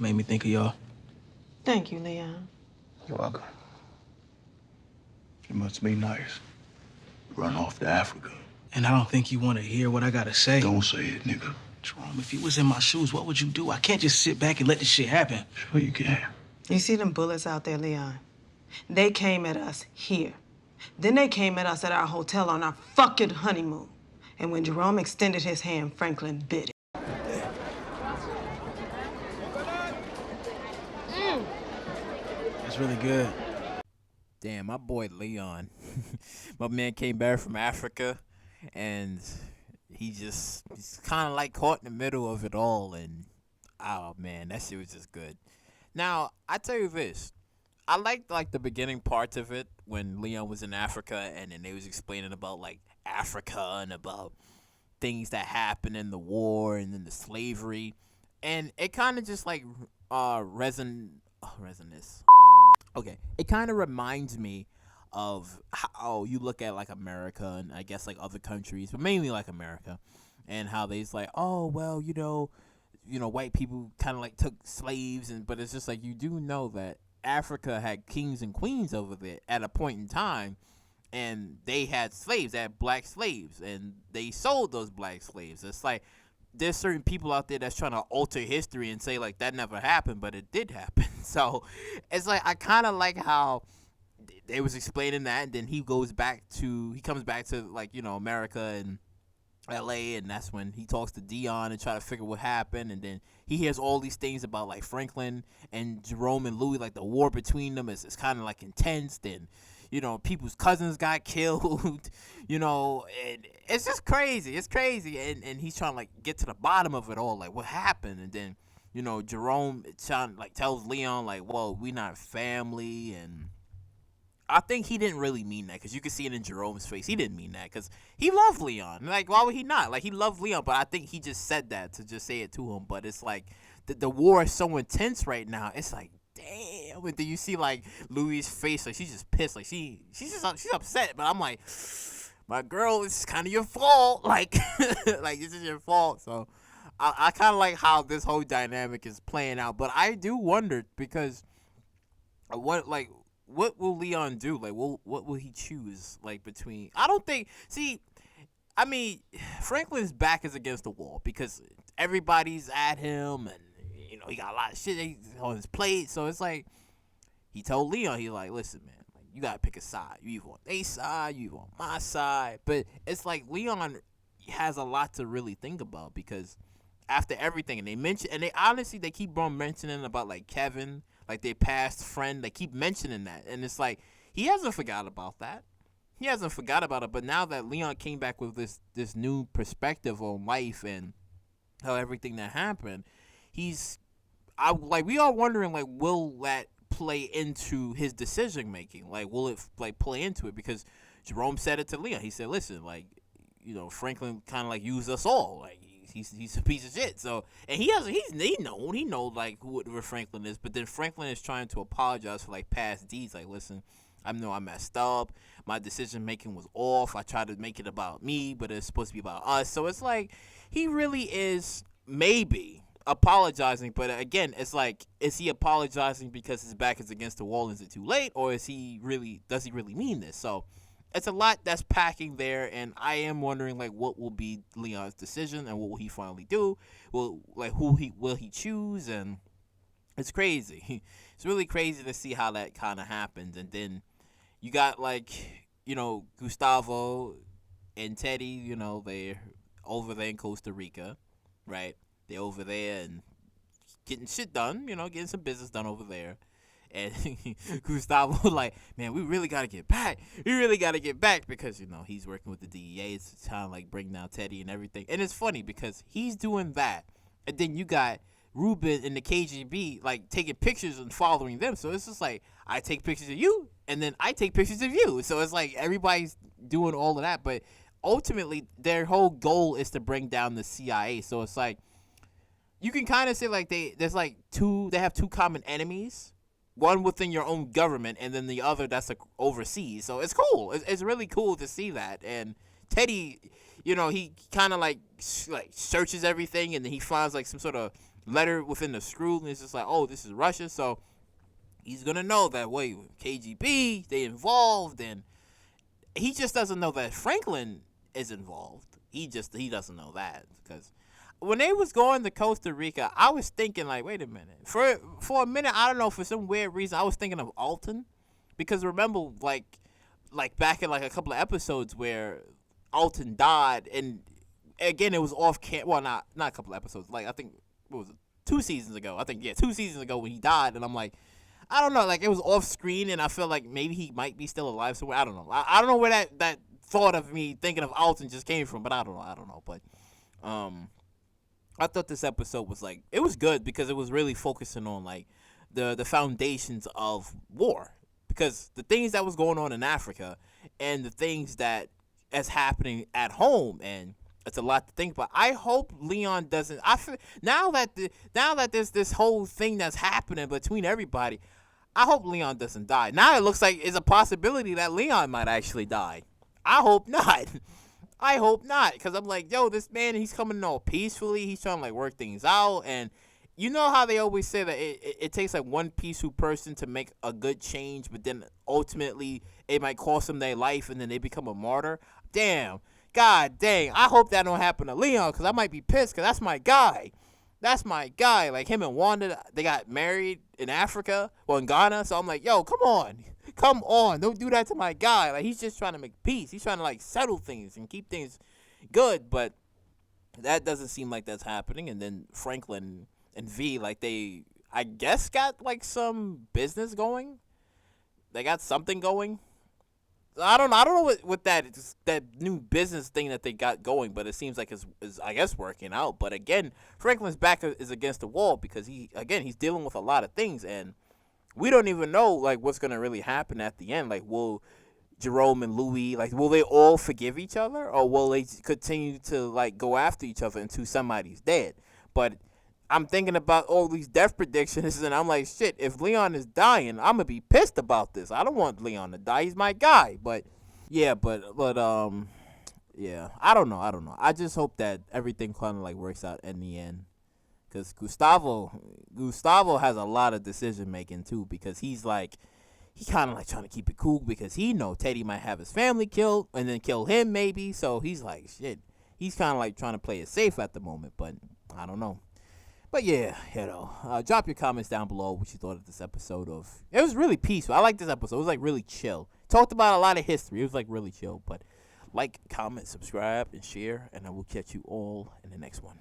Made me think of y'all. Thank you, Leon. You're welcome. It must be nice. Run off to Africa. And I don't think you want to hear what I gotta say. Don't say it, nigga. Jerome, if you was in my shoes, what would you do? I can't just sit back and let this shit happen. Sure you can. You see them bullets out there, Leon? They came at us here. Then they came at us at our hotel on our fucking honeymoon. And when Jerome extended his hand, Franklin bit it. That's really good. Damn, my boy Leon. My man came back from Africa, and he's kind of like caught in the middle of it all, and oh man, that shit was just good. Now, I tell you this. I liked like the beginning parts of it when Leon was in Africa and then they was explaining about like Africa and about things that happened in the war and then the slavery. And it kind of just like resonance. Okay, it kind of reminds me of how you look at like America and I guess like other countries, but mainly like America, and how they's like, oh well, white people kind of like took slaves, and but it's just like you do know that Africa had kings and queens over there at a point in time, and they had slaves, they had black slaves, and they sold those black slaves. It's like there's certain people out there that's trying to alter history and say like that never happened, but it did happen. So it's like I kind of like how they was explaining that, and then he comes back to like America and LA, and that's when he talks to Dion and try to figure what happened, and then he hears all these things about like Franklin and Jerome and Louis, like the war between them is kind of like intense, and people's cousins got killed, and it's just crazy. It's crazy, and he's trying to like get to the bottom of it all, like what happened, and then Jerome tells Leon like, well, we not family, and I think he didn't really mean that because you can see it in Jerome's face. He didn't mean that because he loved Leon. Like, why would he not? Like, he loved Leon, but I think he just said that to just say it to him. But it's like the war is so intense right now. It's like, damn. And then you see like Louis' face, like she's just pissed. Like she's upset. But I'm like, my girl, it's kind of your fault. Like, like this is your fault. So I kind of like how this whole dynamic is playing out. But I do wonder because what will Leon do? Like, what will he choose? Like, between... I don't think... See, I mean, Franklin's back is against the wall because everybody's at him and, he got a lot of shit on his plate. So it's like, he told Leon, he's like, listen, man, like, you got to pick a side. You either on their side, you either on my side. But it's like Leon has a lot to really think about because after everything, and they keep on mentioning about, like, Kevin, like their past friend. They keep mentioning that, and it's like he hasn't forgot about that. He hasn't forgot about it. But now that Leon came back with this new perspective on life and how everything that happened, we are wondering like, will that play into his decision making? Like, will it like play into it? Because Jerome said it to Leon. He said, listen, like, Franklin kind of like used us all. Like, he's a piece of shit. So, and he knows like who Franklin is. But then Franklin is trying to apologize for like past deeds. Like, listen, I know I messed up. My decision making was off. I tried to make it about me, but it's supposed to be about us. So it's like he really is maybe apologizing. But again, it's like, is he apologizing because his back is against the wall? Is it too late, or does he really mean this? So it's a lot that's packing there, and I am wondering like what will be Leon's decision and what will he finally do? Will he choose? And it's crazy. It's really crazy to see how that kind of happens. And then you got like Gustavo and Teddy. They're over there in Costa Rica, right? They're over there and getting shit done. Getting some business done over there. And Gustavo was like, man, we really got to get back. We really got to get back because, he's working with the DEA. It's trying to, like, bring down Teddy and everything. And it's funny because he's doing that. And then you got Ruben and the KGB, like, taking pictures and following them. So it's just like, I take pictures of you, and then I take pictures of you. So it's like everybody's doing all of that. But ultimately, their whole goal is to bring down the CIA. So it's like, you can kind of say, like, they have two common enemies. One within your own government, and then the other that's like overseas. So it's cool. It's really cool to see that. And Teddy, he kind of like searches everything, and then he finds like some sort of letter within the screw, and it's just like, oh, this is Russia, so he's gonna know that wait, KGB they involved, and he just doesn't know that Franklin is involved. He doesn't know that because when they was going to Costa Rica, I was thinking like, wait a minute. For a minute, I don't know, for some weird reason, I was thinking of Alton, because remember like back in like a couple of episodes where Alton died, and again it was off camp. Well, not a couple of episodes. Like I think what was it, 2 seasons ago? I think 2 seasons ago when he died, and I'm like, I don't know, like it was off screen, and I feel like maybe he might be still alive somewhere. I don't know. I don't know where that thought of me thinking of Alton just came from, but I don't know. But I thought this episode was like, it was good because it was really focusing on like the foundations of war, because the things that was going on in Africa and the things that is happening at home, and it's a lot to think about. I hope Leon doesn't. I feel now that there's this whole thing that's happening between everybody. I hope Leon doesn't die. Now it looks like it's a possibility that Leon might actually die. I hope not. I hope not, because I'm like, yo, this man, he's coming all peacefully. He's trying to like work things out, and you know how they always say that it takes like one peaceful person to make a good change, but then ultimately it might cost them their life, and then they become a martyr. Damn, god dang, I hope that don't happen to Leon, because I might be pissed, because that's my guy. That's my guy. Like him and Wanda, they got married in Africa, well in Ghana. So I'm like, yo, come on, don't do that to my guy. Like he's just trying to make peace. He's trying to like settle things and keep things good. But that doesn't seem like that's happening. And then Franklin and V, like they, I guess, got like some business going. They got something going. I don't know what that new business thing that they got going, but it seems like is I guess working out. But again, Franklin's back is against the wall because he's dealing with a lot of things, and we don't even know like what's gonna really happen at the end. Like, will Jerome and Louis, like, will they all forgive each other, or will they continue to like go after each other until somebody's dead? But I'm thinking about all these death predictions, and I'm like, shit, if Leon is dying, I'm gonna be pissed about this. I don't want Leon to die. He's my guy. But yeah, yeah, I don't know. I just hope that everything kind of like works out in the end, because Gustavo has a lot of decision making too, because he's like, he kind of like trying to keep it cool because he know Teddy might have his family killed and then kill him maybe. So he's like, shit. He's kind of like trying to play it safe at the moment, but I don't know. But yeah, drop your comments down below what you thought of this episode of. It was really peaceful. I like this episode. It was like really chill. Talked about a lot of history. It was like really chill. But like, comment, subscribe, and share, and I will catch you all in the next one.